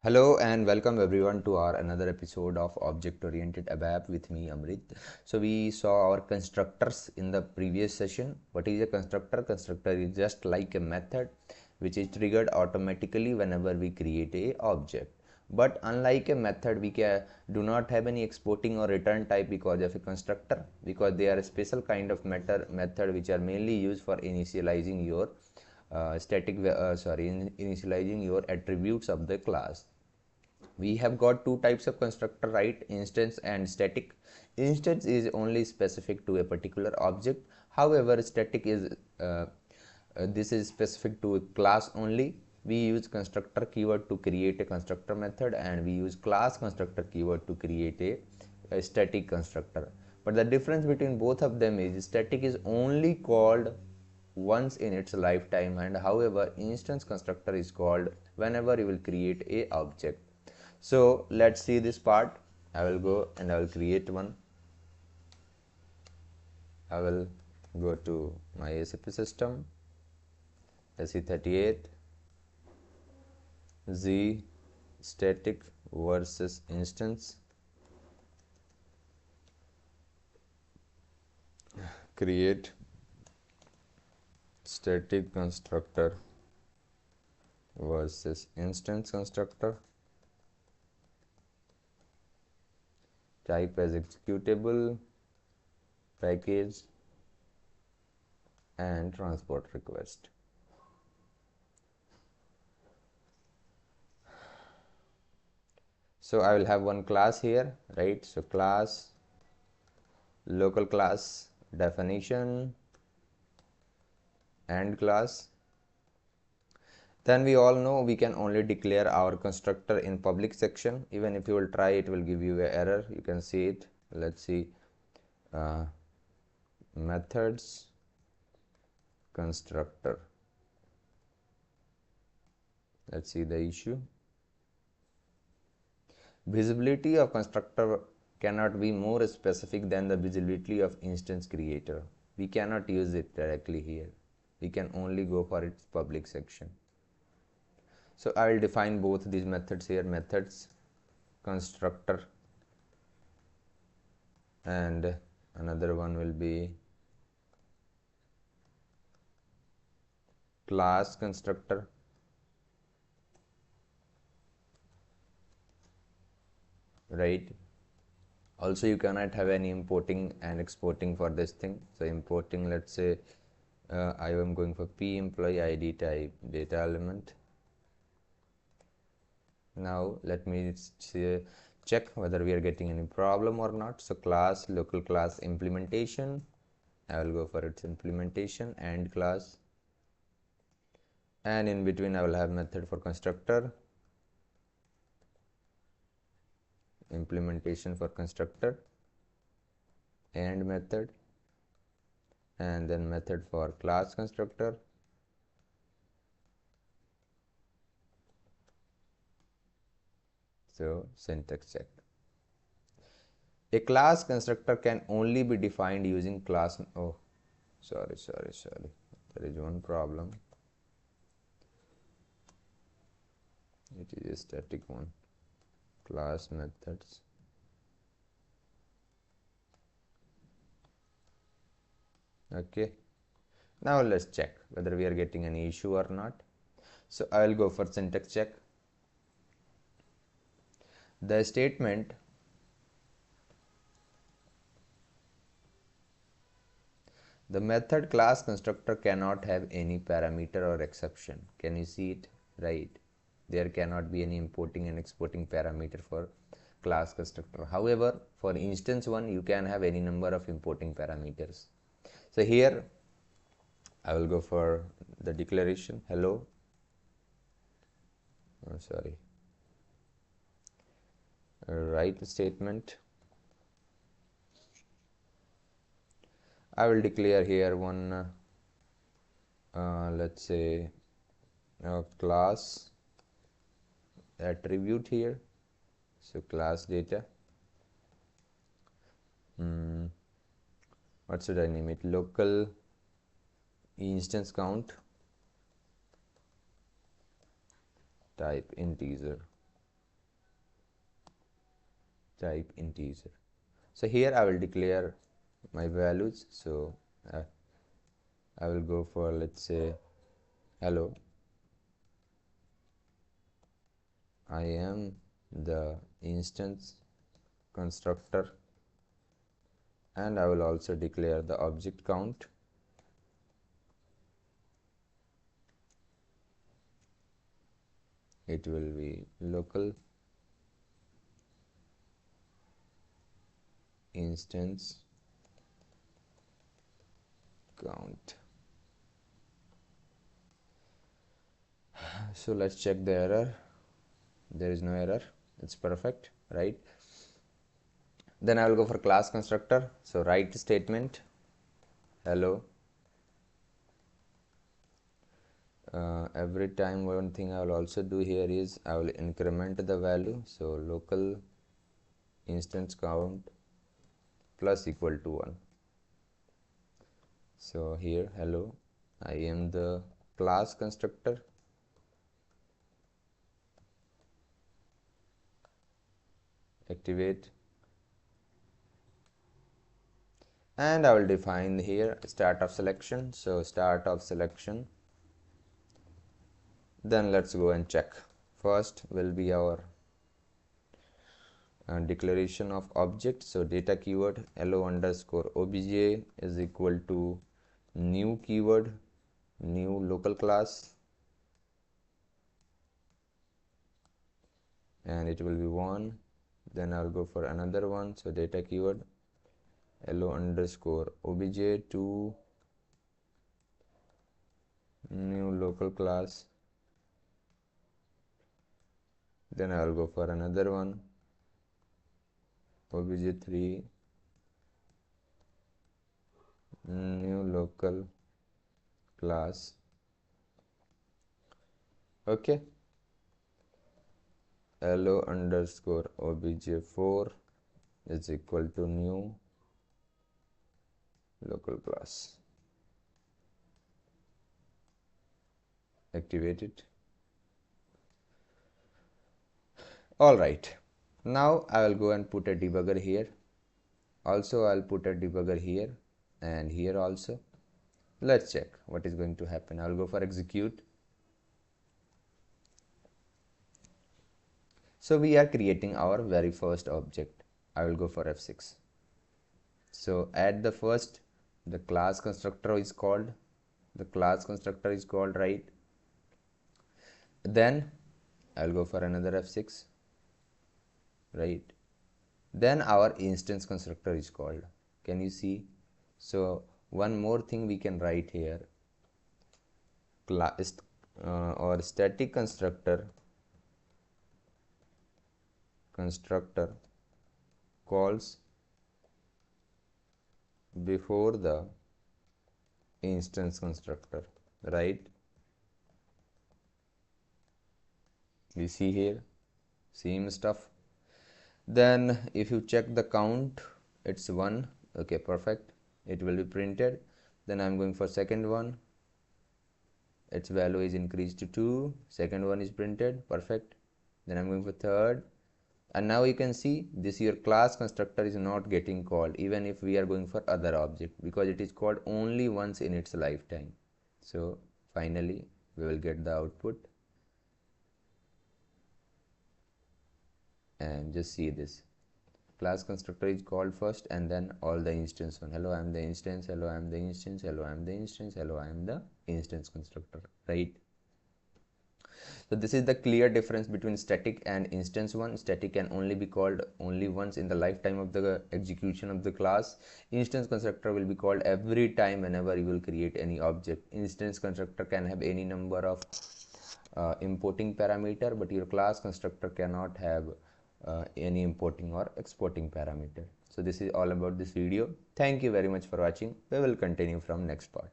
Hello and welcome everyone to our another episode of Object-Oriented ABAP with me Amrit. So we saw our constructors in the previous session. What is a constructor? Constructor is just like a method which is triggered automatically whenever we create a object. But unlike a method, we do not have any exporting or return type because of a constructor, because they are a special kind of method which are mainly used for initializing your initializing your attributes of the class. We have got two types of constructor, right? Instance and static. Instance is only specific to a particular object. However, static is this is specific to a class only. We use constructor keyword to create a constructor method, and we use class constructor keyword to create a static constructor. But the difference between both of them is static is only called once in its lifetime, and however instance constructor is called whenever you will create a object. So let's see this part. I will go and I will create one. I will go to my SAP system, SE38, Z static versus instance, create static constructor versus instance constructor, type as executable, package, and transport request. So I will have one class here, right? So class, local class definition, and class. Then we all know we can only declare our constructor in public section. Even if you will try, it will give you an error. You can see it. Let's see. Methods constructor. Let's see the issue. Visibility of constructor cannot be more specific than the visibility of instance creator. We cannot use it directly here. We can only go for its public section. So I will define both these methods here, methods constructor, and another one will be class constructor. Right. Also, you cannot have any importing and exporting for this thing. So importing, let's say I am going for P employee ID type data element. Now let me check whether we are getting any problem or not. So class, local class implementation, I will go for its implementation, and class, and in between I will have method for constructor, implementation for constructor, and method, and then method for class constructor, so syntax check. A class constructor can only be defined using class. Oh, sorry, there is one problem. It is a static one. Class methods. Okay, now let's check whether we are getting any issue or not. So I will go for syntax check. The statement the method class constructor cannot have any parameter or exception. Can you see it? Right, there cannot be any importing and exporting parameter for class constructor. However, for instance one, you can have any number of importing parameters. So here I will go for the declaration hello. Oh, sorry, write statement. I will declare here one let's say class attribute here. So class data, what should I name it? Local instance count, type integer. type integer. So here I will declare my values. So I will go for, let's say, hello, I am the instance constructor, and I will also declare the object count. It will be local instance count. So let's check the error. There is no error, it's perfect, right? Then I will go for class constructor. So write statement, hello. Every time, one thing I will also do here is I will increment the value. So local instance count plus equal to 1. So here, hello, I am the class constructor. Activate, and I will define here start of selection. So start of selection. Then let's go and check. First will be our declaration of object. So data keyword hello underscore obj is equal to new keyword, new local class, and it will be 1. Then I'll go for another one. So data keyword hello underscore obj to new local class. Then I'll go for another one, obj3 new local class. Okay, hello underscore obj4 is equal to new local class. Activate it. All right, now I will go and put a debugger here. Also I'll put a debugger here and here also. Let's check what is going to happen. I'll go for execute. So we are creating our very first object. I will go for F6. So at the first, the class constructor is called. Right? Then I'll go for another F6. Right? Then our instance constructor is called. Can you see? So one more thing we can write here. Class or static constructor calls before the instance constructor, right? We see here same stuff. Then if you check the count, it's 1. Okay, perfect, it will be printed. Then I'm going for second one, its value is increased to 2, second one is printed, perfect. Then I'm going for third, and now you can see this your class constructor is not getting called even if we are going for other object, because it is called only once in its lifetime. So finally we will get the output, and just see this class constructor is called first and then all the instance one. Hello, I am the instance, hello, I am the instance, hello, I am the instance, hello, I am the instance constructor, right? So this is the clear difference between static and instance one. Static can only be called only once in the lifetime of the execution of the class. Instance constructor will be called every time whenever you will create any object. Instance constructor can have any number of importing parameter, but your class constructor cannot have any importing or exporting parameter. So this is all about this video. Thank you very much for watching. We will continue from next part.